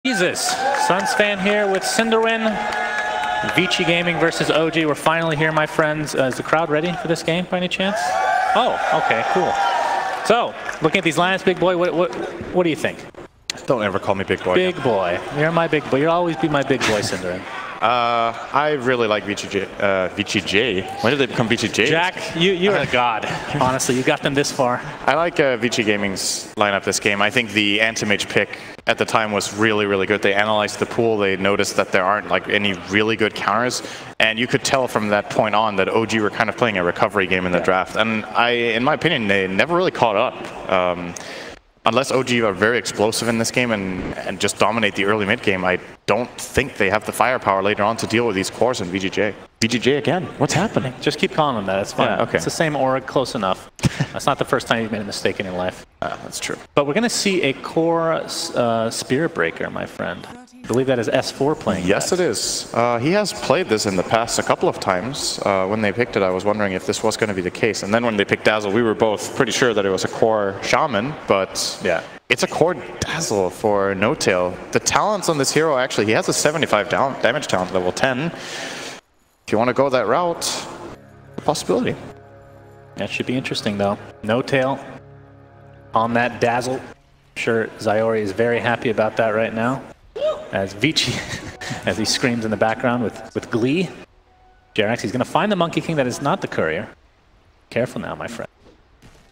Jesus, Suns fan here with Cinderwin. Vici Gaming versus OG. We're finally here, my friends. Is the crowd ready for this game by any chance? Oh, okay, cool. So, looking at these lineups, big boy, what do you think? Don't ever call me big boy. Big boy. You're my big boy. You'll always be my big boy, Cinderwin. I really like Vici J. When did they become Vici J? Jack, you're a god. Honestly, you got them this far. I like Vici Gaming's lineup this game. I think the anti-mage pick at the time was really, really good. They analyzed the pool. They noticed that there aren't like any really good counters. And you could tell from that point on that OG were kind of playing a recovery game in the draft. And in my opinion, they never really caught up. Unless OG are very explosive in this game and just dominate the early mid game, I don't think they have the firepower later on to deal with these cores in VGJ. VGJ again? What's happening? Just keep calling them that. It's fine. Yeah, okay. It's the same aura, close enough. That's not the first time you've made a mistake in your life. That's true. But we're going to see a core Spirit Breaker, my friend. I believe that is S4 playing. Yes, it is. He has played this in the past a couple of times. When they picked it, I was wondering if this was going to be the case. And then when they picked Dazzle, we were both pretty sure that it was a core Shaman, but yeah, it's a core Dazzle for No Tail. The talents on this hero, actually, he has a 75 damage talent, level 10. If you want to go that route, a possibility. That should be interesting, though. No Tail on that Dazzle. I'm sure Zyori is very happy about that right now. As Vici, as he screams in the background with glee. Jerax, he's going to find the Monkey King that is not the courier. Careful now, my friend.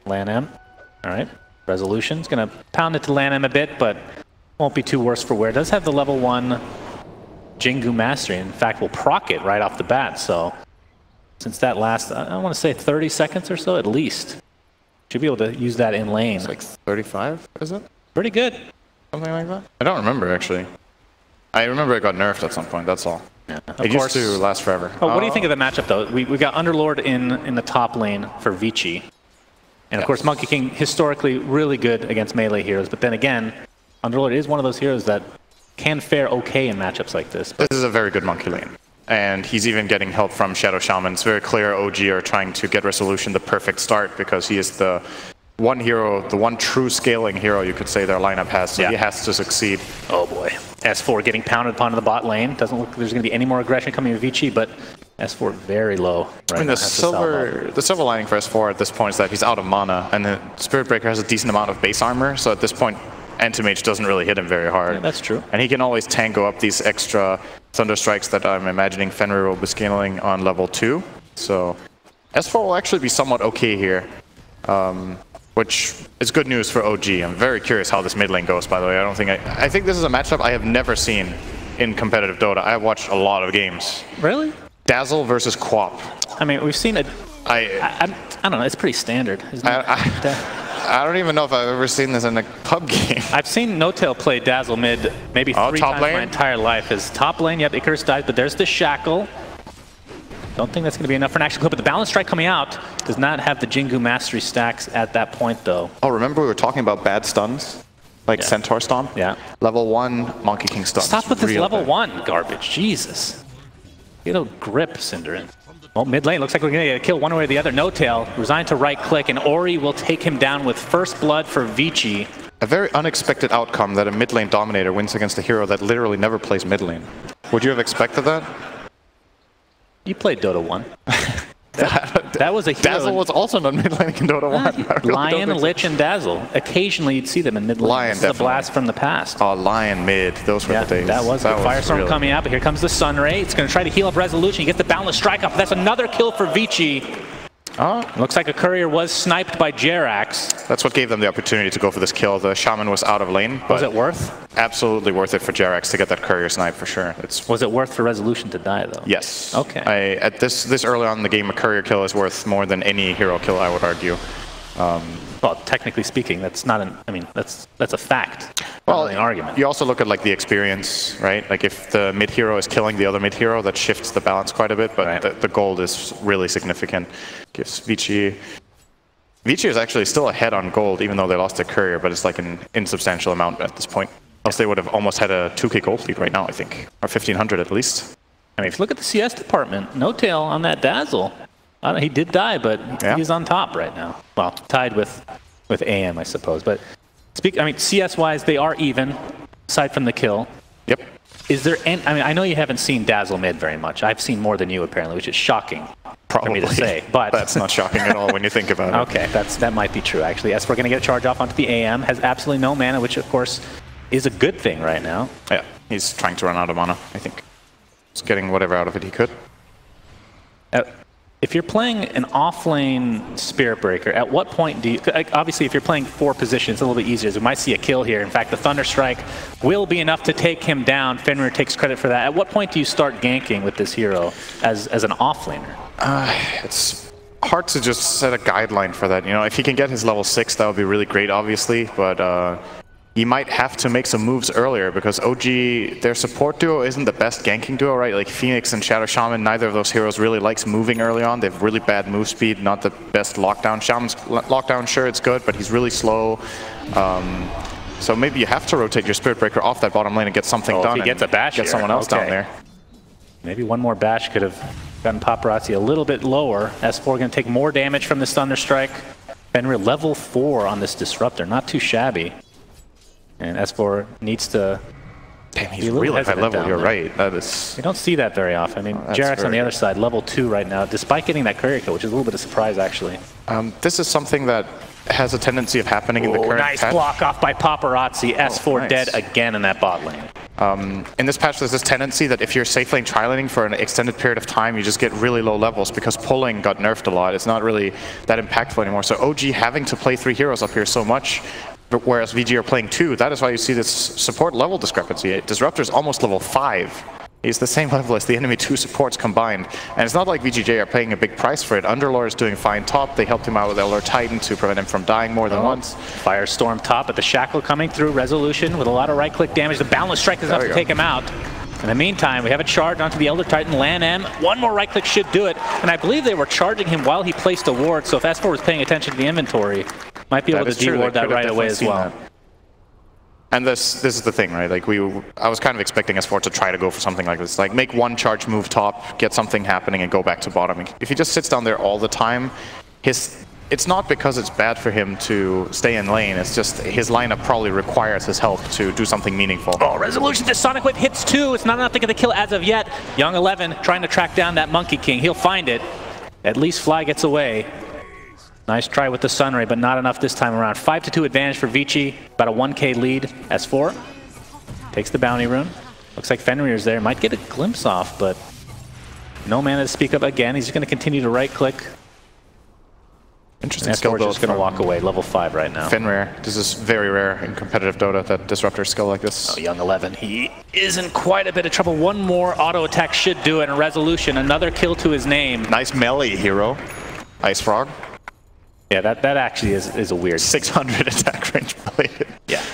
Lan M. All right. Resolution's going to pound it to Lan M a bit, but won't be too worse for wear. Does have the level 1 Jingu Mastery. In fact, will proc it right off the bat. So since that lasts, I want to say 30 seconds or so at least. Should be able to use that in lane. It's like 35, is it? Pretty good. Something like that? I don't remember, actually. I remember it got nerfed at some point, that's all. Yeah, it used to last forever. Oh, what do you think of the matchup, though? We got Underlord in the top lane for Vici. And, of course, Monkey King, historically really good against melee heroes. But then again, Underlord is one of those heroes that can fare okay in matchups like this. This is a very good Monkey lane. And he's even getting help from Shadow Shaman. It's very clear OG are trying to get Resolution the perfect start because he is the one hero, the one true scaling hero you could say their lineup has, so he has to succeed. Oh boy. S4 getting pounded upon in the bot lane. Doesn't look like there's going to be any more aggression coming with Vici, but S4 very low. Right, I mean, the silver lining for S4 at this point is that he's out of mana, and the Spirit Breaker has a decent amount of base armor, so at this point, Anti-Mage doesn't really hit him very hard. Yeah, that's true. And he can always tango up these extra Thunder Strikes that I'm imagining Fenrir will be scaling on level 2. So S4 will actually be somewhat okay here. Which is good news for OG. I'm very curious how this mid lane goes, by the way. I think this is a matchup I have never seen in competitive Dota. I have watched a lot of games. Really? Dazzle versus Quap. I mean, we've seen it. I don't know, it's pretty standard, isn't it? I don't even know if I've ever seen this in a pub game. I've seen No Tail play Dazzle mid maybe 3 times my entire life. His top lane, yep, Icarus dies, but there's the Shackle. Don't think that's going to be enough for an action clip, but the Balance Strike coming out does not have the Jingu Mastery stacks at that point, though. Oh, remember we were talking about bad stuns? Like Centaur Stomp? Yeah. Level 1 Monkey King stun. Stop with this level 1 garbage. Jesus. Get a grip, Cinderin. Well, mid lane, looks like we're going to get a kill one way or the other. No Tail, resigned to right click, and Ori will take him down with first blood for Vici. A very unexpected outcome that a mid lane dominator wins against a hero that literally never plays mid lane. Would you have expected that? You played Dota 1. that was a hero. Dazzle was also not mid lane in Dota 1. Really Lion, Lich, and Dazzle. Occasionally you'd see them in mid lane. Lion, this is the blast from the past. Oh, Lion mid. Those were the days. That was the Firestorm coming out, but here comes the Sunray. It's going to try to heal up Resolution. He gets the Boundless Strike up. That's another kill for Vici. Looks like a courier was sniped by Jerax. That's what gave them the opportunity to go for this kill. The Shaman was out of lane. Was it worth? Absolutely worth it for Jerax to get that courier snipe for sure. Was it worth for Resolution to die, though? Yes. Okay. At this early on in the game, a courier kill is worth more than any hero kill, I would argue. Well, technically speaking, that's not an. I mean, that's a fact. Well, an argument. You also look at like the experience, right? Like if the mid hero is killing the other mid hero, that shifts the balance quite a bit. But the gold is really significant. Gives Vici. Vici is actually still ahead on gold, even though they lost their courier, but it's like an insubstantial amount at this point. Else they would have almost had a 2k gold lead right now, I think, or 1500 at least. I mean, if you look at the CS department, No Tail on that Dazzle. He did die, but he's on top right now. Well, tied with AM, I suppose. But I mean, CS-wise, they are even, aside from the kill. Yep. Is there any, I mean, I know you haven't seen Dazzle mid very much. I've seen more than you, apparently, which is shocking for me to say. But that's not shocking at all when you think about it. Okay, that might be true, actually. S4 going to get a charge off onto the AM, has absolutely no mana, which, of course, is a good thing right now. Yeah, he's trying to run out of mana, I think. He's getting whatever out of it he could. If you're playing an off-lane Spirit Breaker, at what point do you... Obviously, if you're playing 4 positions, it's a little bit easier. We might see a kill here. In fact, the Thunder Strike will be enough to take him down. Fenrir takes credit for that. At what point do you start ganking with this hero as an off-laner? It's hard to just set a guideline for that. You know, if he can get his level 6, that would be really great, obviously. But he might have to make some moves earlier because OG, their support duo isn't the best ganking duo, right? Like Phoenix and Shadow Shaman, neither of those heroes really likes moving early on. They have really bad move speed, not the best lockdown. Shaman's lockdown, sure, it's good, but he's really slow. So maybe you have to rotate your Spirit Breaker off that bottom lane and get something done. If he gets a bash get someone else down there. Maybe one more bash could have gotten Paparazzi a little bit lower. S4 going to take more damage from this Thunder Strike. Fenrir level 4 on this Disruptor, not too shabby. And S4 needs to... Damn, he's really high level, you're right. That is... You don't see that very often. I mean, Jerax on the other side, level 2 right now, despite getting that courier kill, which is a little bit of surprise, actually. This is something that has a tendency of happening in the current nice patch. Block off by Paparazzi. S4 nice. Dead again in that bot lane. In this patch, there's this tendency that if you're safe lane tri-laning for an extended period of time, you just get really low levels because pulling got nerfed a lot. It's not really that impactful anymore. So OG having to play 3 heroes up here so much, whereas VG are playing 2, that is why you see this support level discrepancy. Disruptor's almost level 5. He's the same level as the enemy 2 supports combined. And it's not like VGJ are paying a big price for it. Underlord is doing fine top. They helped him out with Elder Titan to prevent him from dying more than once. Firestorm top, but the Shackle coming through. Resolution with a lot of right-click damage. The Boundless Strike is enough to take him out. In the meantime, we have a charge onto the Elder Titan, Lan M. One more right-click should do it. And I believe they were charging him while he placed a ward, so if S4 was paying attention to the inventory, might be able to de-ward that right away as well. And this is the thing, right? Like I was kind of expecting S4 to try to go for something like this, like make one charge move top, get something happening, and go back to bottom. If he just sits down there all the time, it's not because it's bad for him to stay in lane. It's just his lineup probably requires his help to do something meaningful. Oh, Resolution to Sonic Wave hits 2. It's not enough to get the kill as of yet. Young 11 trying to track down that Monkey King. He'll find it. At least Fly gets away. Nice try with the Sunray, but not enough this time around. 5-2 advantage for Vici, about a 1k lead. S4 takes the bounty rune. Looks like Fenrir's there. Might get a glimpse off, but no mana to speak up again. He's just going to continue to right-click. Interesting skill build. Just going to walk away, level 5 right now. Fenrir. This is very rare in competitive Dota, that Disruptor skill like this. Oh, Young 11. He is in quite a bit of trouble. One more auto attack should do it, and Resolution, another kill to his name. Nice melee hero. Ice Frog. Yeah, that actually is a weird 600 attack range played. Yeah.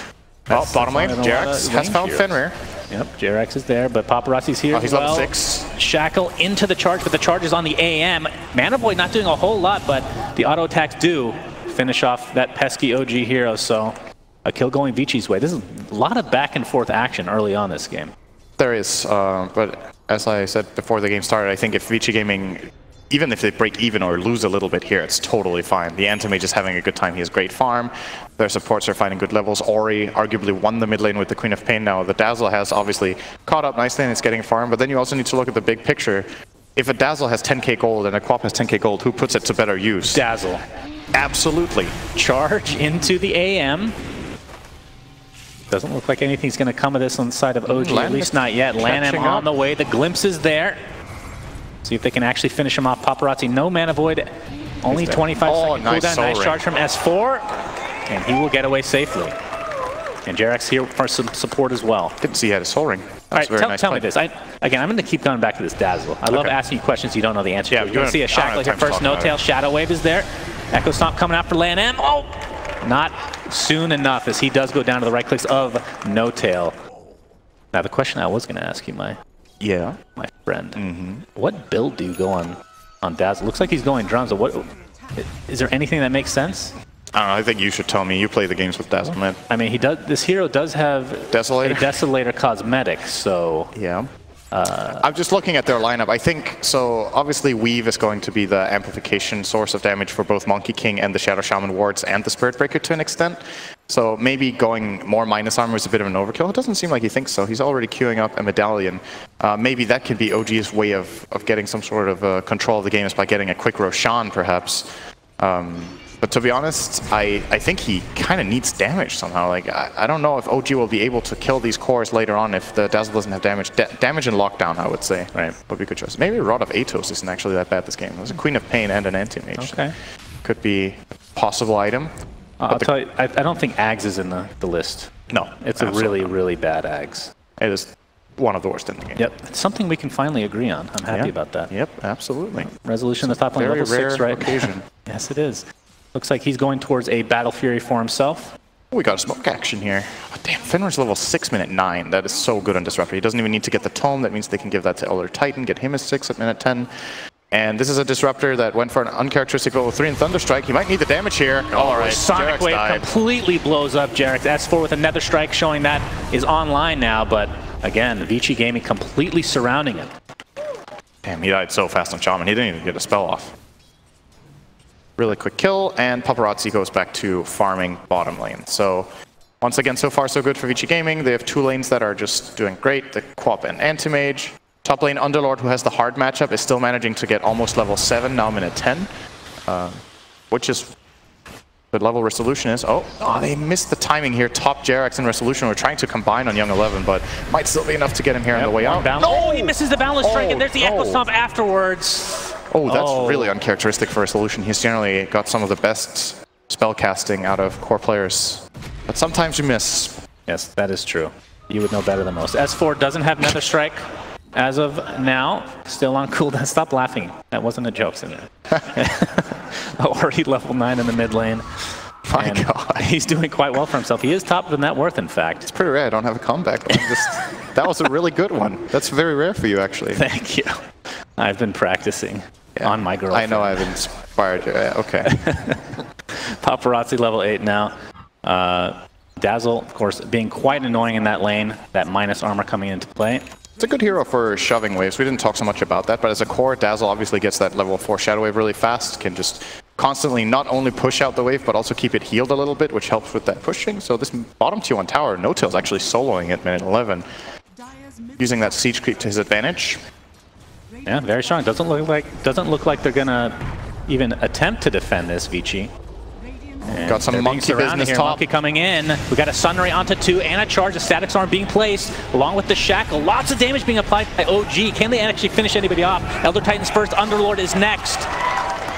Well, bottom lane, Jerax has found Fenrir. Yep, Jerax is there, but Paparazzi's here he's as well. level 6. Shackle into the charge, but the charge is on the AM. Mana Void not doing a whole lot, but the auto attacks do finish off that pesky OG hero, so a kill going Vici's way. This is a lot of back and forth action early on this game. There is, but as I said before the game started, I think if Vici Gaming, even if they break even or lose a little bit here, it's totally fine. The Antimage is having a good time. He has great farm. Their supports are finding good levels. Ori arguably won the mid lane with the Queen of Pain now. The Dazzle has obviously caught up nicely and it's getting farm, but then you also need to look at the big picture. If a Dazzle has 10k gold and a Quap has 10k gold, who puts it to better use? Dazzle. Absolutely. Charge into the AM. Doesn't look like anything's going to come of this on the side of OG, at least not yet. Lan M on the way. The glimpse is there. See if they can actually finish him off. Paparazzi, no mana void. Only 25 second cooldown. Nice charge from S4. And he will get away safely. And Jerax here for some support as well. Didn't see he had a soul ring. All right, tell me this. Again, I'm going to keep going back to this Dazzle. I love asking you questions you don't know the answer to. You're going to see a Shackle here first. No tail. Shadow Wave is there. Echo Stomp coming after Lan M. Oh! Not soon enough as he does go down to the right clicks of No Tail. Now, the question I was going to ask you, my friend, what build do you go on Dazzle? Looks like he's going drums. Is there anything that makes sense? I don't know, I think you should tell me. You play the games with Dazzle, man. I mean, this hero does have Desolator? a Desolator cosmetic, so... Yeah. I'm just looking at their lineup. I think, so obviously Weave is going to be the amplification source of damage for both Monkey King and the Shadow Shaman wards and the Spirit Breaker to an extent. So maybe going more minus armor is a bit of an overkill. It doesn't seem like he thinks so. He's already queuing up a medallion. Maybe that could be OG's way of getting some sort of control of the game is by getting a quick Roshan, perhaps. But to be honest, I think he kind of needs damage somehow. Like, I don't know if OG will be able to kill these cores later on if the Dazzle doesn't have damage. Damage and lockdown, I would say. Right. Would be a good choice. Maybe Rod of Atos isn't actually that bad this game. There's a Queen of Pain and an Anti-Mage. Okay. Could be a possible item. I'll tell you, I don't think Ags is in the list. No, it's a really, really bad Ags. It is one of the worst in the game. Yep, it's something we can finally agree on. I'm happy about that. Yep, absolutely. Resolution in the top lane, level 6, right? Occasion. Yes, it is. Looks like he's going towards a Battle Fury for himself. We got a smoke action here. Oh, damn, Fenrir's level 6, minute 9. That is so good on Disruptor. He doesn't even need to get the Tome. That means they can give that to Elder Titan, get him a 6 at minute 10. And this is a Disruptor that went for an uncharacteristic level 3 in Thunderstrike. He might need the damage here. All right, Sonic Wave completely blows up Jarek. S4 with a Nether Strike showing that is online now, but again, Vici Gaming completely surrounding him. Damn, he died so fast on Shaman. He didn't even get a spell off. Really quick kill, and Paparazzi goes back to farming bottom lane. So once again, so far so good for Vici Gaming. They have 2 lanes that are just doing great, the Quap and Anti-Mage. Top lane Underlord, who has the hard matchup, is still managing to get almost level 7, now minute 10. Which is good level Resolution is. Oh, they missed the timing here. Top Jerax and Resolution were trying to combine on Young 11, but might still be enough to get him here on the way out. No, he misses the Balance Strike, and there's the Echo Stomp afterwards. Oh, that's really uncharacteristic for Resolution. He's generally got some of the best spell casting out of core players. But sometimes you miss. Yes, that is true. You would know better than most. S4 doesn't have Nether Strike as of now. Still on cooldown. Stop laughing. That wasn't a joke, Cinder. Already level 9 in the mid lane. My God. He's doing quite well for himself. He is top of the net worth, in fact. It's pretty rare. I don't have a comeback. That was a really good one. That's very rare for you, actually. Thank you. I've been practicing on my girlfriend. I know I've inspired you. Okay. Paparazzi level 8 now. Dazzle, of course, being quite annoying in that lane. That minus armor coming into play. It's a good hero for shoving waves. We didn't talk so much about that, but as a core, Dazzle obviously gets that level 4 Shadow Wave really fast, can just constantly not only push out the wave, but also keep it healed a little bit, which helps with that pushing. So this bottom T1 tower, No-Tail's actually soloing at minute 11, using that siege creep to his advantage. Yeah, very strong. Doesn't look like they're gonna even attempt to defend this, Vici. And got some monkey business here. top. Monkey coming in. We got a Sunray onto 2 and a charge. A Static Storm being placed along with the Shackle. Lots of damage being applied by OG. Can they actually finish anybody off? Elder Titan's first. Underlord is next.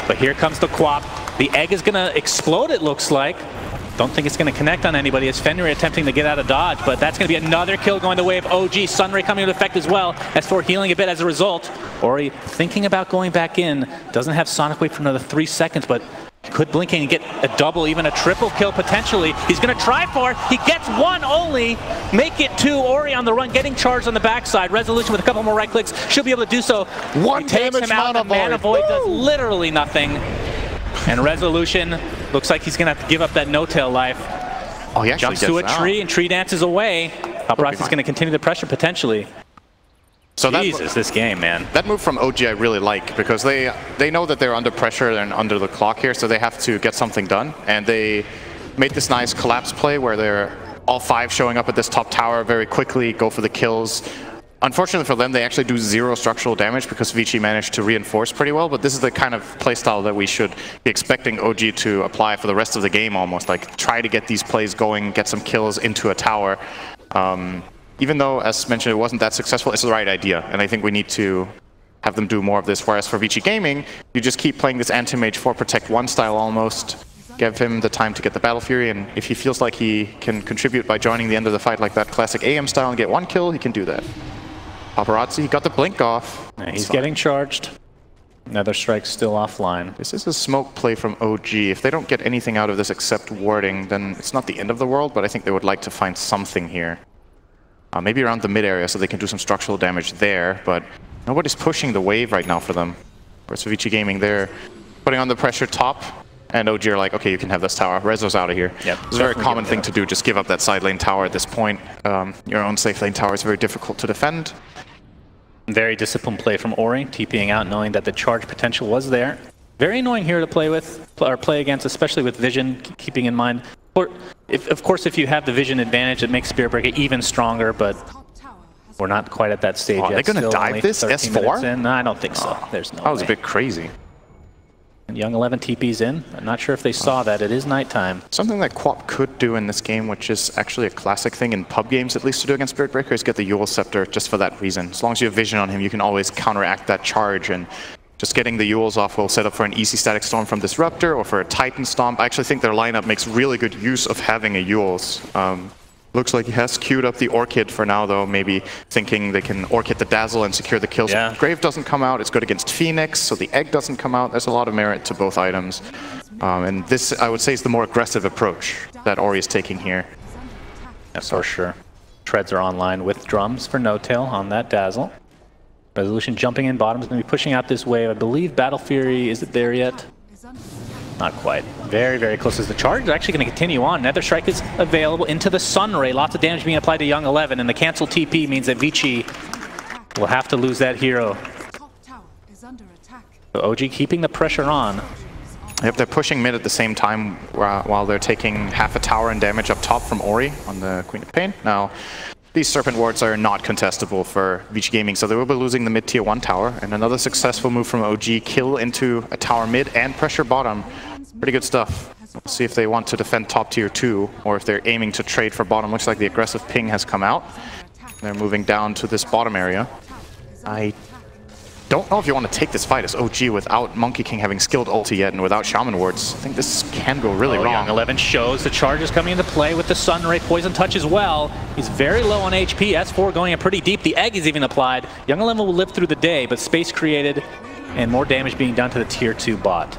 But here comes the Quap. The egg is going to explode, it looks like. Don't think it's going to connect on anybody as Fenrir attempting to get out of dodge, but that's going to be another kill going the way of OG. Sunray coming into effect as well. S4 healing a bit as a result. Ori thinking about going back in. Doesn't have Sonic Wave for another 3 seconds, but could blink and get a double, even a triple kill potentially. He's going to try for it. He gets 1 only. Make it 2. Ori on the run, getting charged on the backside. Resolution with a couple more right clicks. Should be able to do so. 1 takes him out. The Mana Void does literally nothing. And Resolution looks like he's going to have to give up that No-Tail life. Oh, he actually jumps to a tree and tree dances away. Paparazzi's going to continue the pressure potentially. So Jesus, this game, man. That move from OG I really like, because they know that they're under pressure and under the clock here, so they have to get something done. And they made this nice collapse play where they're all 5 showing up at this top tower very quickly, go for the kills. Unfortunately for them, they actually do 0 structural damage because Vici managed to reinforce pretty well, but this is the kind of playstyle that we should be expecting OG to apply for the rest of the game almost. Like, try to get these plays going, get some kills into a tower. Even though, as mentioned, it wasn't that successful, it's the right idea, and I think we need to have them do more of this. Whereas for Vici Gaming, you just keep playing this Anti-Mage 4 Protect 1 style almost, give him the time to get the Battle Fury, and if he feels like he can contribute by joining the end of the fight like that classic AM style and get 1 kill, he can do that. Paparazzi got the blink off. Yeah, he's getting charged. Nether Strike's still offline. This is a smoke play from OG. If they don't get anything out of this except warding, then it's not the end of the world, but I think they would like to find something here. Maybe around the mid area so they can do some structural damage there, but nobody's pushing the wave right now for them. Whereas for Vici Gaming, they're putting on the pressure top, and OG are like, okay, you can have this tower. Rezo's out of here. Yep, it's a very common thing to do, just give up that side lane tower at this point. Your own safe lane tower is very difficult to defend. Very disciplined play from Ori, TPing out, knowing that the charge potential was there. Very annoying here to play with, or play against, especially with Vision, keeping in mind. Of course, if you have the vision advantage, it makes Spirit Breaker even stronger, but we're not quite at that stage yet. Are they going to dive this S4? No, I don't think so. There's no way. That was a bit crazy. And Young 11 TP's in. I'm not sure if they saw that. It is nighttime. Something that Quap could do in this game, which is actually a classic thing in pub games, at least to do against Spirit Breaker, is get the Yule Scepter just for that reason. As long as you have vision on him, you can always counteract that charge, and just getting the Yules off will set up for an easy static storm from Disruptor or for a Titan Stomp. I actually think their lineup makes really good use of having a Yules. Looks like he has queued up the Orchid for now, though, maybe thinking they can Orchid the Dazzle and secure the kills. Yeah. Grave doesn't come out. It's good against Phoenix, so the Egg doesn't come out. There's a lot of merit to both items. And this, I would say, is the more aggressive approach that Ori is taking here. Yeah, for sure. Treads are online with drums for No Tail on that Dazzle. Resolution jumping in bottom is going to be pushing out this wave. I believe Battle Fury, is it there yet? Not quite. Very, very close. As the charge is actually going to continue on. Nether Strike is available into the Sun Ray. Lots of damage being applied to Young 11, and the cancel TP means that Vici will have to lose that hero. So OG keeping the pressure on. Yep, they're pushing mid at the same time while they're taking half a tower and damage up top from Ori on the Queen of Pain. Now, these Serpent Wards are not contestable for Vici Gaming, so they will be losing the mid tier 1 tower. And another successful move from OG, kill into a tower mid and pressure bottom. Pretty good stuff. We'll see if they want to defend top tier 2 or if they're aiming to trade for bottom. Looks like the aggressive ping has come out. They're moving down to this bottom area. I don't know if you want to take this fight as OG without Monkey King having skilled ulti yet and without Shaman Wards. I think this can go really wrong. Young 11 shows the charge is coming into play with the Sun Ray Poison Touch as well. He's very low on HP. S4 going in pretty deep. The Egg is even applied. Young 11 will live through the day, but space created and more damage being done to the tier 2 bot.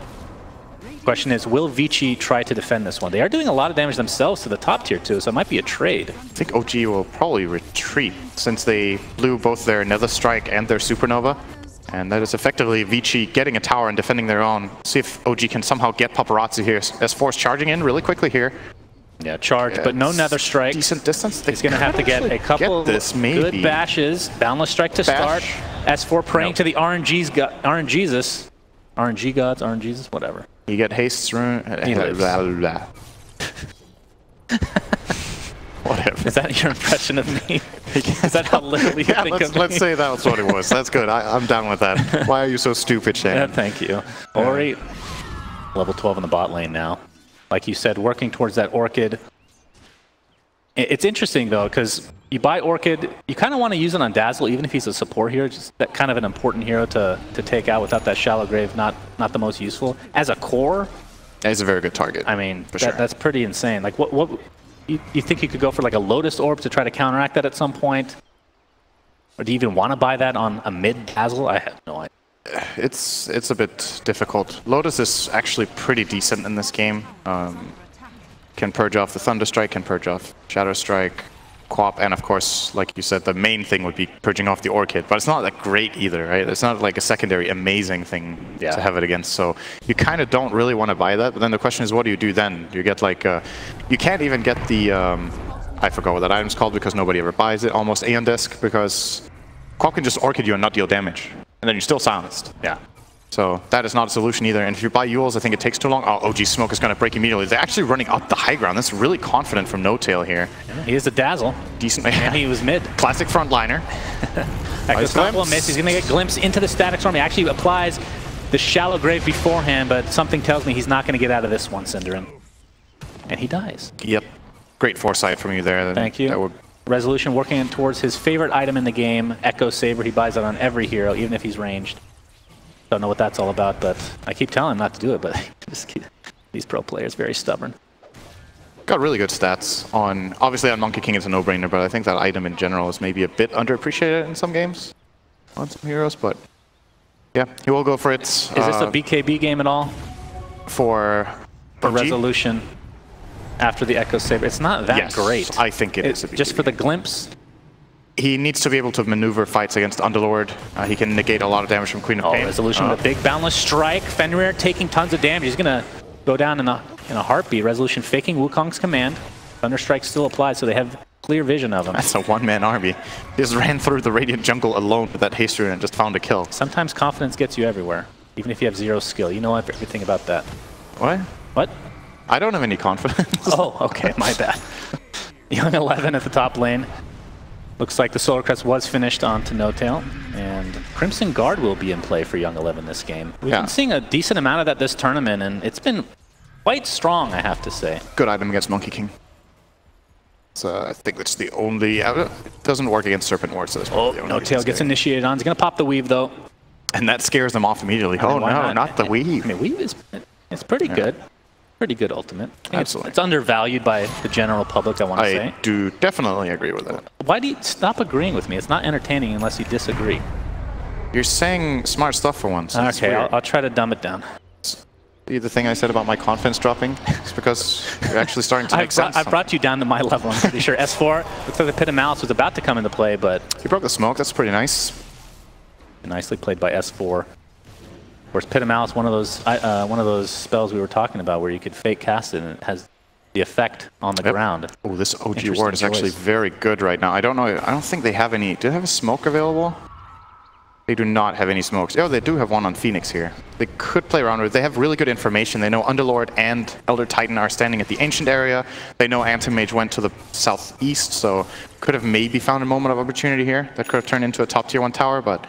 Question is, will Vici try to defend this one? They are doing a lot of damage themselves to the top tier 2, so it might be a trade. I think OG will probably retreat since they blew both their Nether Strike and their Supernova. And that is effectively Vici getting a tower and defending their own. See if OG can somehow get Paparazzi here. S4's charging in really quickly here. Yeah, charge, but no Nether Strike. Decent distance. He's going to have to get a couple good bashes. Boundless Strike to start. S4 praying to the RNG gods, RNGesus, whatever. You get haste rune. Whatever. Is that your impression of me? Is that how literally you think of me? Let's say that was what it was. That's good. I'm down with that. Why are you so stupid, Shane? Yeah, thank you. Ori, level 12 in the bot lane now. Like you said, working towards that Orchid. It's interesting, though, because you buy Orchid, you kind of want to use it on Dazzle, even if he's a support hero. Just that kind of an important hero to take out without that Shallow Grave, not the most useful. As a core, he's a very good target. I mean, that's pretty insane. Like, what you think you could go for like a Lotus Orb to try to counteract that at some point? Or do you even want to buy that on a mid Dazzle? I have no idea. It's a bit difficult. Lotus is actually pretty decent in this game. Can purge off the Thunder Strike, can purge off Shadow Strike, Quap, and of course, like you said, the main thing would be purging off the Orchid. But it's not that great either, right? It's not like a secondary amazing thing to have it against. So you kind of don't really want to buy that. But then the question is, what do you do then? You get like, you can't even get the, I forgot what that item's called because nobody ever buys it, almost Aeon Disc, because Quap can just Orchid you and not deal damage. And then you're still silenced. Yeah. So that is not a solution either. And if you buy Yules, I think it takes too long. Oh, OG Smoke is going to break immediately. They're actually running up the high ground. That's really confident from No Tail here. Yeah, he is a Dazzle. Decent. And he was mid. Classic frontliner. Nice miss. He's going to get glimpse into the static storm. He actually applies the Shallow Grave beforehand, but something tells me he's not going to get out of this one, Cinderin. And he dies. Yep. Great foresight from you there. Thank you. Resolution working towards his favorite item in the game, Echo Saber. He buys that on every hero, even if he's ranged. Don't know what that's all about, but I keep telling him not to do it, but these pro players very stubborn. Got really good stats on, obviously on Monkey King it's a no-brainer, but I think that item in general is maybe a bit underappreciated in some games, on some heroes, but yeah, he will go for it. Is this a BKB game at all? For Resolution after the Echo Saber? It's not that great. I think it is a BKB. Just for the glimpse? He needs to be able to maneuver fights against Underlord. He can negate a lot of damage from Queen of Pain. Resolution with a big boundless strike. Fenrir taking tons of damage. He's going to go down in a heartbeat. Resolution faking Wukong's command. Thunder Strike still applied, so they have clear vision of him. That's a one-man army. He just ran through the Radiant jungle alone with that haste rune and just found a kill. Sometimes confidence gets you everywhere, even if you have zero skill. You know everything about that. What? What? I don't have any confidence. Oh, okay, my bad. Young 11 at the top lane. Looks like the Solar Crest was finished onto No-Tail, and Crimson Guard will be in play for Young 11 this game. We've been seeing a decent amount of that this tournament, and it's been quite strong, I have to say. Good item against Monkey King. So I think that's the only... It doesn't work against Serpent Ward, so that's probably the only No-Tail gets initiated on. He's going to pop the weave, though. And that scares them off immediately. Oh, no, not the weave. I mean, weave is it's pretty good. Pretty good ultimate. Absolutely. It's undervalued by the general public, I want to say. I do definitely agree with that. Why do you stop agreeing with me? It's not entertaining unless you disagree. You're saying smart stuff for once. Okay, I'll try to dumb it down. The thing I said about my confidence dropping is because you're actually starting to make sense. I brought you down to my level, I'm pretty sure. S4, looks like the Pit of Malice was about to come into play, but... You broke the smoke, that's pretty nice. Nicely played by S4. Of course, Pit of Malice, one of those spells we were talking about where you could fake cast it and it has the effect on the ground. Oh, this OG ward is actually very good right now. I don't know, I don't think they have any... Do they have a smoke available? They do not have any smokes. Oh, they do have one on Phoenix here. They could play around with it. They have really good information. They know Underlord and Elder Titan are standing at the Ancient area. They know Anti-Mage went to the southeast, so could have maybe found a moment of opportunity here. That could have turned into a top tier 1 tower, but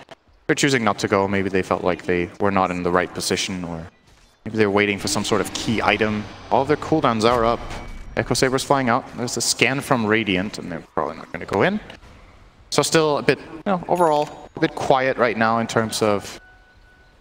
they're choosing not to go. Maybe they felt like they were not in the right position, or maybe they were waiting for some sort of key item. All of their cooldowns are up. Echo Saber's flying out. There's a scan from Radiant, and they're probably not going to go in. So still a bit, overall, a bit quiet right now in terms of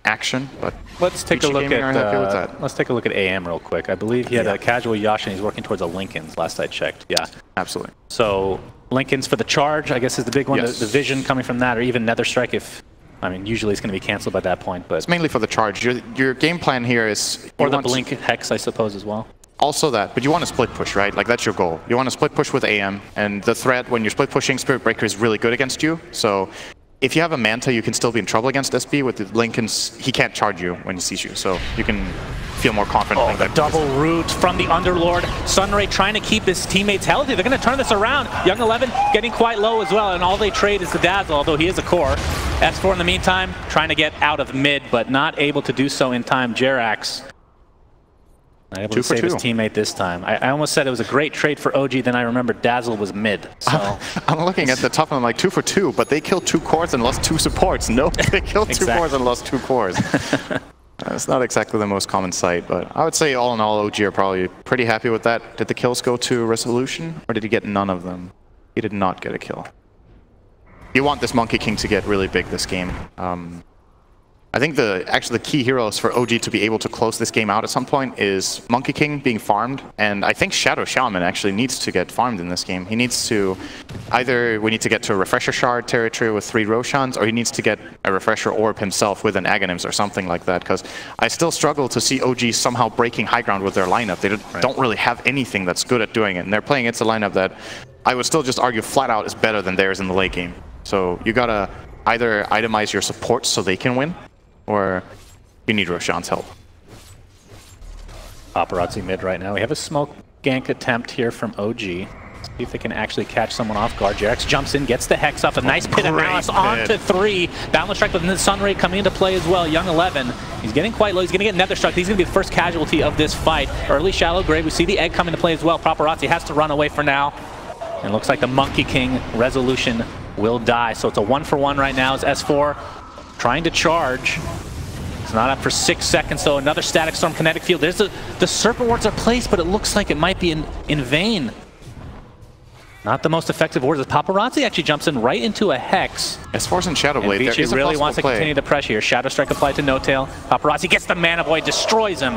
action, but let's take a look at let's take a look at AM real quick. I believe he had a casual Yasha and he's working towards a Lincoln's last I checked. Yeah, absolutely. So Lincoln's for the charge, I guess, is the big one. Yes. The vision coming from that, or even Nether Strike if. I mean, usually it's going to be canceled by that point, but it's mainly for the charge. Your game plan here is or the blink hex, I suppose, as well. Also that, but you want to split push, right? Like, that's your goal. You want to split push with AM, and the threat when you're split pushing, Spirit Breaker is really good against you. So if you have a Manta, you can still be in trouble against SB. With the Lincoln's, he can't charge you when he sees you, so you can feel more confident. Oh, the double root from the Underlord. Sunray trying to keep his teammates healthy. They're going to turn this around. Young 11 getting quite low as well, and all they trade is the Dazzle, although he is a core. S4 in the meantime, trying to get out of mid, but not able to do so in time. Jerax not able to save his teammate this time. I almost said it was a great trade for OG, then I remembered Dazzle was mid. So. I'm looking at the top and I'm like 2 for 2, but they killed 2 cores and lost 2 supports. No, they killed 2 cores and lost 2 cores. It's not exactly the most common sight, but I would say all in all, OG are probably pretty happy with that. Did the kills go to Resolution, or did he get none of them? He did not get a kill. You want this Monkey King to get really big this game. I think actually the key heroes for OG to be able to close this game out at some point is Monkey King being farmed, and I think Shadow Shaman actually needs to get farmed in this game. He needs to, either we need to get to a Refresher Shard territory with 3 Roshans, or he needs to get a Refresher Orb himself with an Aghanims or something like that, because I still struggle to see OG somehow breaking high ground with their lineup. They don't really have anything that's good at doing it, and they're playing against a lineup that I would still just argue flat out is better than theirs in the late game. So you gotta either itemize your supports so they can win, or you need Roshan's help. Paparazzi mid right now. We have a smoke gank attempt here from OG. See if they can actually catch someone off guard. Jerax jumps in, gets the Hex up, a nice Pit of Malice onto 3. Balance Strike with the Sunray coming into play as well. Young 11, he's getting quite low. He's going to get Nether Struck. He's going to be the first casualty of this fight. Early Shallow Grave. We see the egg come into play as well. Paparazzi has to run away for now. And looks like the Monkey King Resolution will die. So it's a 1-for-1 right now as S4 trying to charge. It's not up for 6 seconds, so another Static Storm Kinetic Field. There's the Serpent Wards are placed, but it looks like it might be in vain. Not the most effective wards. Paparazzi actually jumps in right into a Hex. S4's in Shadow Blade. Vici really wants to continue the pressure here. Shadow Strike applied to No-Tail. Paparazzi gets the Mana Void, destroys him.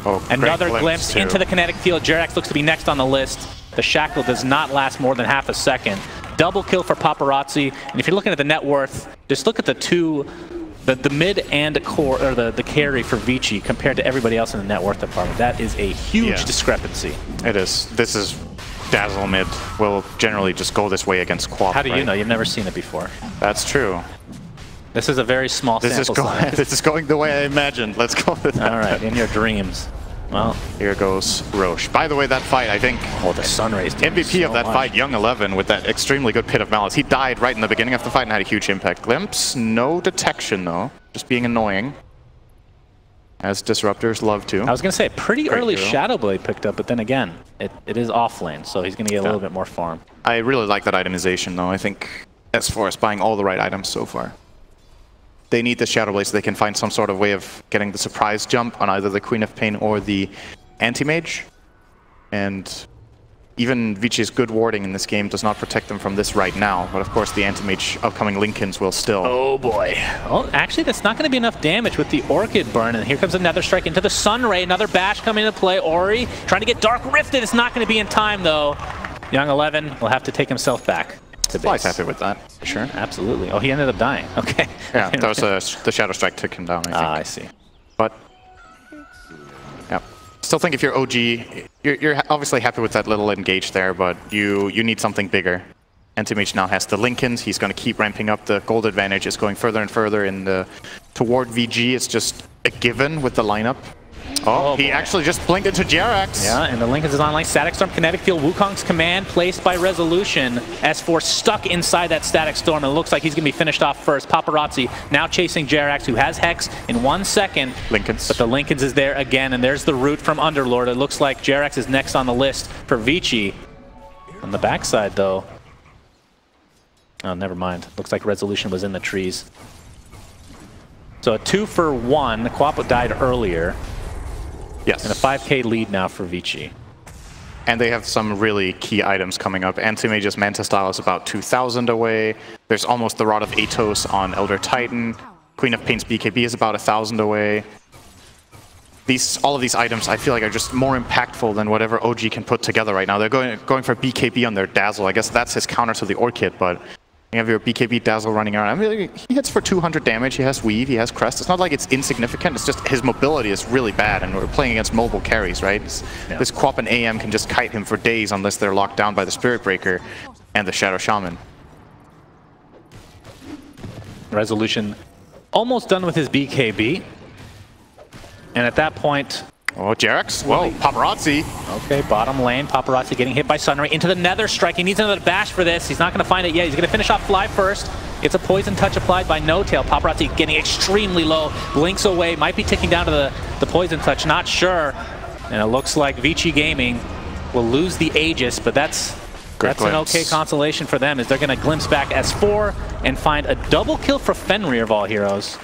Oh, another glimpse into the Kinetic Field. Jerax looks to be next on the list. The Shackle does not last more than half a second. Double kill for Paparazzi. And if you're looking at the net worth, just look at the mid and core, or the carry for Vici compared to everybody else in the net worth department. That is a huge discrepancy. It is. This is Dazzle mid will generally just go this way against Quap. How do you know? You've never seen it before. That's true. This is a very small sample size. This is going the way I imagined. Let's go with that. All right, in your dreams. Well, here goes Roche. By the way, that fight, I think, the Sunrays MVP of that fight, Young 11, with that extremely good Pit of Malice. He died right in the beginning of the fight and had a huge impact. Glimpse, no detection though, just being annoying. as disruptors love to. I was going to say, pretty Great early hero. Shadow Blade picked up, but then again, it is off lane, so he's going to get a little bit more farm. I really like that itemization, though. I think S4 is buying all the right items so far. They need the Shadow Blade so they can find some sort of way of getting the surprise jump on either the Queen of Pain or the Anti-Mage. And even Vici's good warding in this game does not protect them from this right now. But of course, the Anti-Mage upcoming Lincolns will still. Oh boy. Well, actually, that's not going to be enough damage with the Orchid burn. And here comes another strike into the Sunray. Another bash coming into play. Ori trying to get Dark Rifted. It's not going to be in time, though. Young 11 will have to take himself back. Fly's happy with that, for sure. Absolutely. Oh, he ended up dying. Okay. Yeah, that was the Shadow Strike took him down, I think. Ah, I see. But, yeah. Still think if you're OG, you're obviously happy with that little engage there, but you need something bigger. Anti-Mage now has the Lincolns. He's going to keep ramping up. The gold advantage is going further and further toward VG. It's just a given with the lineup. Oh, he actually just blinked into Jerax. Yeah, and the Lincolns is online. Static Storm, Kinetic Field, Wukong's command placed by Resolution. S4 stuck inside that Static Storm, and it looks like he's going to be finished off first. Paparazzi now chasing Jerax, who has Hex in 1 second. Lincolns. But the Lincolns is there again, and there's the root from Underlord. It looks like Jerax is next on the list for Vici. On the backside, though. Oh, never mind. Looks like Resolution was in the trees. So a 2-for-1. Quapo died earlier. Yes. And a 5k lead now for Vici. And they have some really key items coming up. Anti-Mage's Manta Style is about 2,000 away. There's almost the Rod of Atos on Elder Titan. Queen of Pain's BKB is about 1,000 away. All of these items, I feel like, are just more impactful than whatever OG can put together right now. They're going for BKB on their Dazzle. I guess that's his counter to the Orchid, but you have your BKB Dazzle running around. I mean, he hits for 200 damage. He has Weave. He has Crest. It's not like it's insignificant. It's just his mobility is really bad, and we're playing against mobile carries, right? This Quap and AM can just kite him for days unless they're locked down by the Spirit Breaker and the Shadow Shaman. Resolution almost done with his BKB. And at that point... Oh, Jerax. Whoa, Paparazzi. Okay, bottom lane. Paparazzi getting hit by Sunray into the Nether Strike. He needs another bash for this. He's not going to find it yet. He's going to finish off Fly first. It's a Poison Touch applied by No Tail. Paparazzi getting extremely low. Blinks away. Might be ticking down to the Poison Touch. Not sure. And it looks like Vici Gaming will lose the Aegis, but that's an okay consolation for them, as they're going to glimpse back S4 and find a double kill for Fenrir of all heroes.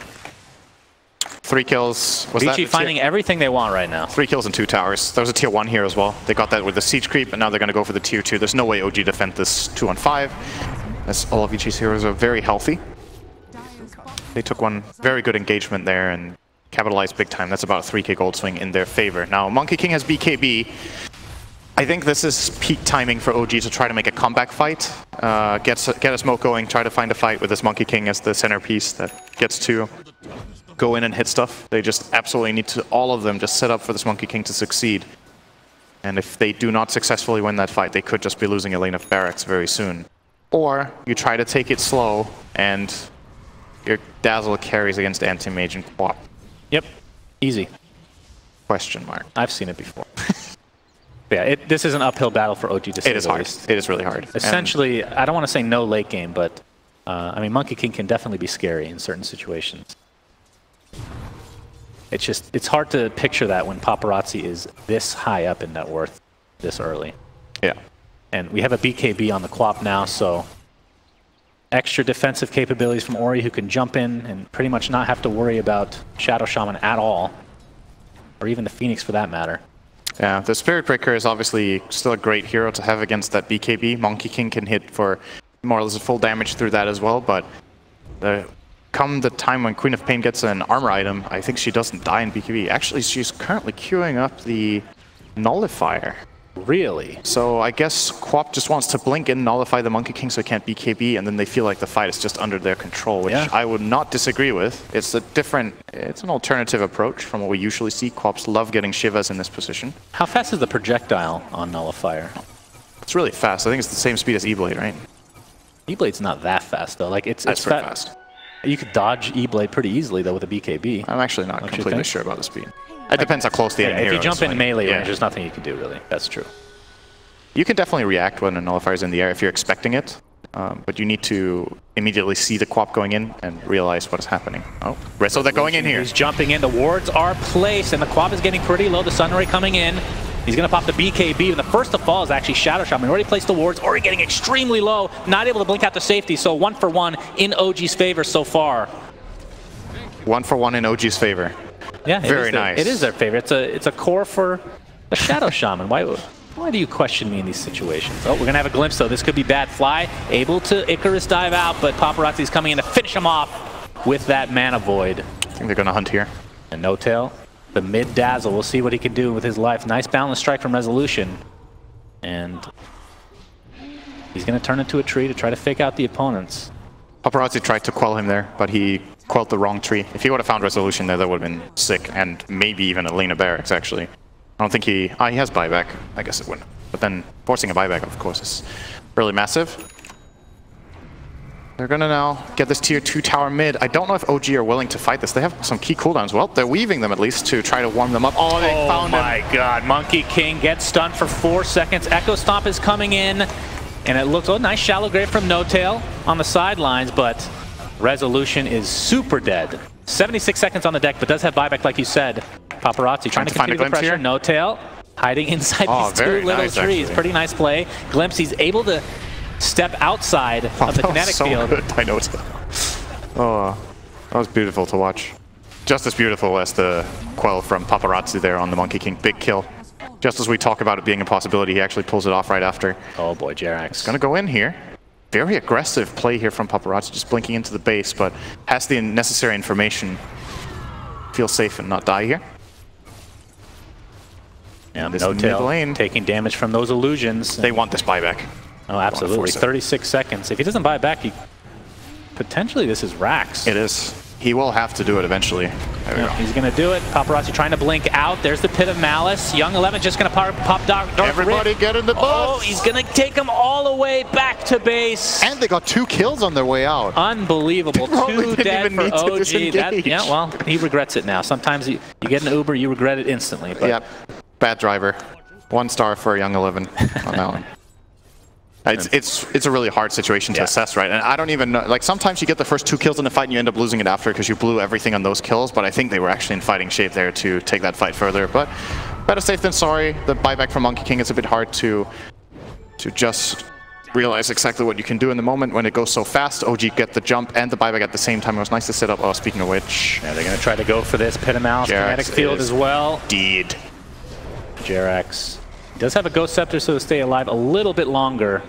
3 kills. Was Vici that finding everything they want right now. 3 kills and 2 towers. There was a tier 1 here as well. They got that with the Siege Creep, and now they're going to go for the tier 2. There's no way OG defend this 2-on-5. As all of Vici's heroes are very healthy. They took one very good engagement there and capitalized big time. That's about a 3k gold swing in their favor. Now, Monkey King has BKB. I think this is peak timing for OG to try to make a comeback fight. Get a smoke going, try to find a fight with this Monkey King as the centerpiece that gets to go in and hit stuff. They just absolutely need to, all of them, just set up for this Monkey King to succeed. And if they do not successfully win that fight, they could just be losing a lane of barracks very soon. Or you try to take it slow and your Dazzle carries against Anti-Mage and Quap. Yep, easy. Question mark. I've seen it before. Yeah, this is an uphill battle for OG to say It is hard. It is really hard. Essentially, I don't want to say no late game, but I mean, Monkey King can definitely be scary in certain situations. It's hard to picture that when Paparazzi is this high up in net worth this early. Yeah. And we have a BKB on the Quap now, so extra defensive capabilities from Ori, who can jump in and pretty much not have to worry about Shadow Shaman at all, or even the Phoenix for that matter. Yeah, the Spirit Breaker is obviously still a great hero to have against that BKB. Monkey King can hit for more or less full damage through that as well, but come the time when Queen of Pain gets an armor item, I think she doesn't die in BKB. Actually, she's currently queuing up the Nullifier. Really? So I guess Quap just wants to blink and nullify the Monkey King so it can't BKB, and then they feel like the fight is just under their control, which I would not disagree with. It's an alternative approach from what we usually see. Quaps love getting Shivas in this position. How fast is the projectile on Nullifier? It's really fast. I think it's the same speed as E-Blade, right? E-Blade's not that fast, though. Like That's pretty fast. You could dodge E-Blade pretty easily, though, with a BKB. I'm actually not completely sure about the speed. It depends how close the enemy hero is. If you jump in melee range, there's nothing you can do, really. That's true. You can definitely react when a Nullifier is in the air if you're expecting it. But you need to immediately see the quap going in and realize what is happening. Oh, so they're going in here. He's jumping in. The wards are placed, and the quap is getting pretty low. The Sunray coming in. He's going to pop the BKB, and the first to fall is actually Shadow Shaman. Already placed the wards, already getting extremely low, not able to blink out to safety, so 1 for 1 in OG's favor so far. 1 for 1 in OG's favor. Yeah, very nice. It is their favor. It's a core for the Shadow Shaman. Why do you question me in these situations? Oh, we're going to have a glimpse, though. This could be bad. Fly able to Icarus dive out, but Paparazzi's coming in to finish him off with that Mana Void. I think they're going to hunt here. And No Tail, the mid dazzle. We'll see what he can do with his life. Nice balance strike from Resolution. And he's going to turn into a tree to try to fake out the opponents. Paparazzi tried to quell him there, but he quelled the wrong tree. If he would have found Resolution there, that would have been sick, and maybe even a Lena Barracks, actually. I don't think he has buyback. I guess it wouldn't. But then forcing a buyback, of course, is really massive. They're going to now get this tier 2 tower mid. I don't know if OG are willing to fight this. They have some key cooldowns. Well, they're weaving them at least to try to warm them up. Oh, they found him. Oh my god. Monkey King gets stunned for 4 seconds. Echo Stomp is coming in. And it looks, oh, nice shallow grave from No Tail on the sidelines, but Resolution is super dead. 76 seconds on the deck, but does have buyback, like you said. Paparazzi trying to continue the pressure. Here. No Tail hiding inside these two little trees. Actually. Pretty nice play. Glimpse, he's able to step outside of the kinetic field. Good by No Tail. Oh, that was beautiful to watch. Just as beautiful as the quell from Paparazzi there on the Monkey King. Big kill. Just as we talk about it being a possibility, he actually pulls it off right after. Oh boy, Jerax. It's gonna go in here. Very aggressive play here from Paparazzi, just blinking into the base, but has the necessary information. Feel safe and not die here. Yeah, No Tail taking damage from those illusions. They want this buyback. Oh, absolutely. 36 seconds. If he doesn't buy back, potentially this is Rax. It is. He will have to do it eventually. There we go. He's going to do it. Paparazzi trying to blink out. There's the Pit of Malice. Young 11 just going to pop Dark Everybody Rift. get in the bus. Oh, he's going to take them all the way back to base. And they got 2 kills on their way out. Unbelievable. 2 dead for OG. Yeah, well, he regrets it now. Sometimes you get an Uber, you regret it instantly. But. Yep. Bad driver. 1 star for Young 11 on that one. It's a really hard situation to assess, right? And I don't even know, like sometimes you get the first 2 kills in the fight and you end up losing it after because you blew everything on those kills, but I think they were actually in fighting shape there to take that fight further. But better safe than sorry. The buyback from Monkey King is a bit hard to just realize exactly what you can do in the moment when it goes so fast. OG get the jump and the buyback at the same time. It was nice to set up. Oh, speaking of which. Yeah, they're going to try to go for this Pit of Malice kinetic field as well. Indeed. Jerax does have a Ghost Scepter, so to stay alive a little bit longer,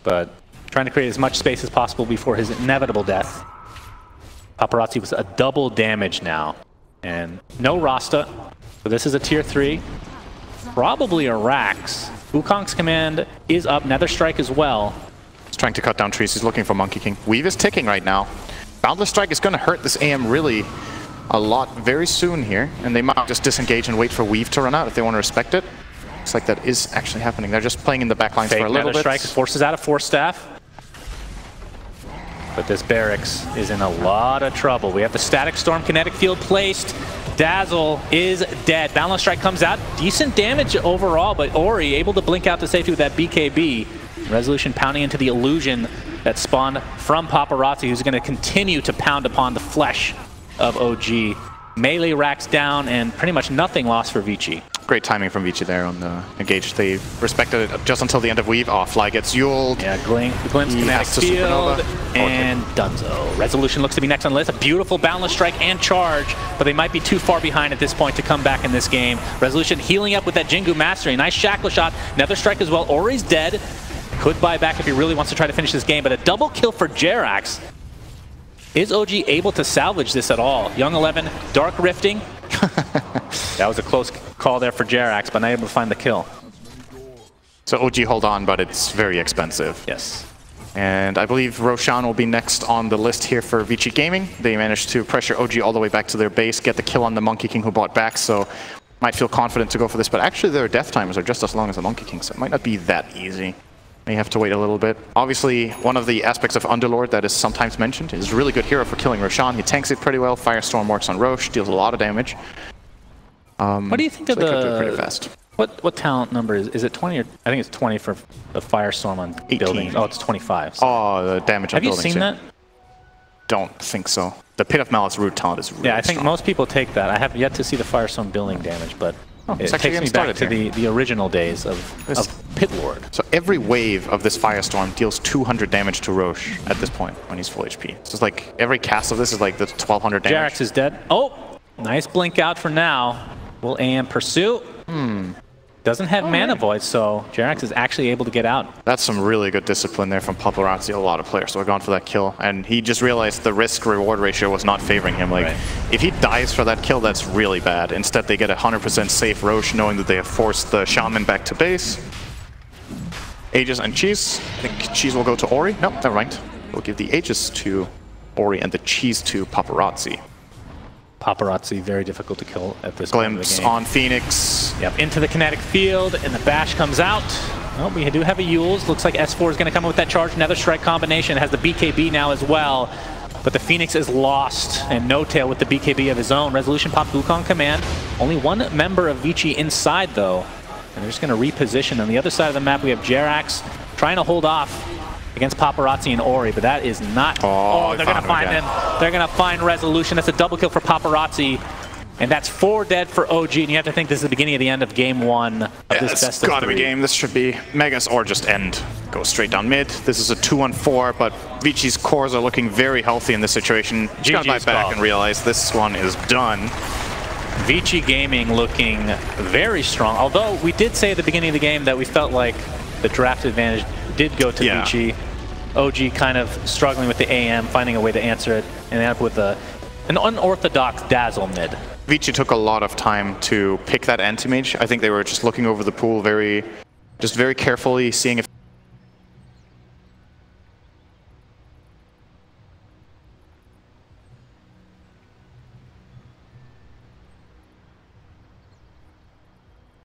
but trying to create as much space as possible before his inevitable death. Paparazzi was a double damage now, and no Rasta, so this is a tier 3. Probably a Rax. Wukong's command is up, Nether Strike as well. He's trying to cut down trees, he's looking for Monkey King. Weave is ticking right now. Boundless Strike is going to hurt this AM really a lot very soon here, and they might just disengage and wait for Weave to run out if they want to respect it. Looks like that is actually happening. They're just playing in the back lines for a little bit. Strike forces out a Force Staff. But this Barracks is in a lot of trouble. We have the Static Storm kinetic field placed. Dazzle is dead. Balance Strike comes out. Decent damage overall, but Ori able to blink out to safety with that BKB. Resolution pounding into the illusion that spawned from Paparazzi, who's going to continue to pound upon the flesh of OG. Melee racks down and pretty much nothing lost for Vici. Great timing from Vici there on the engage. They respected it just until the end of Weave. Oh, Fly gets Yuled. Yeah, Glimpse, kinetic field, and Dunzo. Resolution looks to be next on the list. A beautiful Boundless Strike and charge, but they might be too far behind at this point to come back in this game. Resolution healing up with that Jingu Mastery. Nice Shackle Shot. Nether Strike as well. Ori's dead. Could buy back if he really wants to try to finish this game, but a double kill for Jerax. Is OG able to salvage this at all? Young 11, Dark Rifting. That was a close call there for Jerax, but not able to find the kill. So OG hold on, but it's very expensive. Yes. And I believe Roshan will be next on the list here for Vici Gaming. They managed to pressure OG all the way back to their base, get the kill on the Monkey King who bought back, so might feel confident to go for this. But actually their death timers are just as long as the Monkey King, so it might not be that easy. May have to wait a little bit. Obviously, one of the aspects of Underlord that is sometimes mentioned is a really good hero for killing Roshan. He tanks it pretty well. Firestorm works on Roche, deals a lot of damage. What do you think of the... pretty fast. What talent number is it 20 or I think it's 20 for the firestorm on 18. buildings. Oh, it's 25. So. Oh, the damage on Have you buildings. seen that? Don't think so. The Pit of Malice root talent is really Yeah, I think strong. most people take that. I have yet to see the firestorm building damage, but it actually takes me getting back to started the original days of Pit Lord. So every wave of this firestorm deals 200 damage to Roche at this point when he's full HP. So it's like every cast of this is like the 1200 damage. Jerax is dead. Oh, nice blink out for now. Will AM pursue? Doesn't have mana void, so Jerax is actually able to get out. That's some really good discipline there from Paparazzi. A lot of players were gone for that kill, and he just realized the risk-reward ratio was not favoring him. Like, if he dies for that kill, that's really bad. Instead, they get a 100% safe Roche, knowing that they have forced the Shaman back to base. Aegis and Cheese. I think Cheese will go to Ori. No, never mind. We'll give the Aegis to Ori and the Cheese to Paparazzi. Paparazzi, very difficult to kill at this point of the Glimpse game. on Phoenix. Yep, into the kinetic field, and the bash comes out. Oh, we do have a Yules. Looks like S4 is going to come in with that charge. Another strike combination. Has the BKB now as well. But the Phoenix is lost, and No Tail with the BKB of his own. Resolution pop Wukong command. Only one member of Vici inside, though. And they're just going to reposition. On the other side of the map, we have Jerax trying to hold off against Paparazzi and Ori, but that is not... Oh, they're going to find him. They're going to find Resolution. That's a double kill for Paparazzi. And that's 4 dead for OG, and you have to think this is the beginning of the end of game 1 of this best of 3. Gotta be game. This should be Megas or just end. Go straight down mid. This is a 2-on-4, but Vici's cores are looking very healthy in this situation. Just gotta bite back and realize this one is done. Vici Gaming looking very strong, although we did say at the beginning of the game that we felt like the draft advantage did go to Vici. OG kind of struggling with the AM, finding a way to answer it, and end up with an unorthodox Dazzle mid. Vici took a lot of time to pick that anti-mage. I think they were just looking over the pool very carefully, seeing if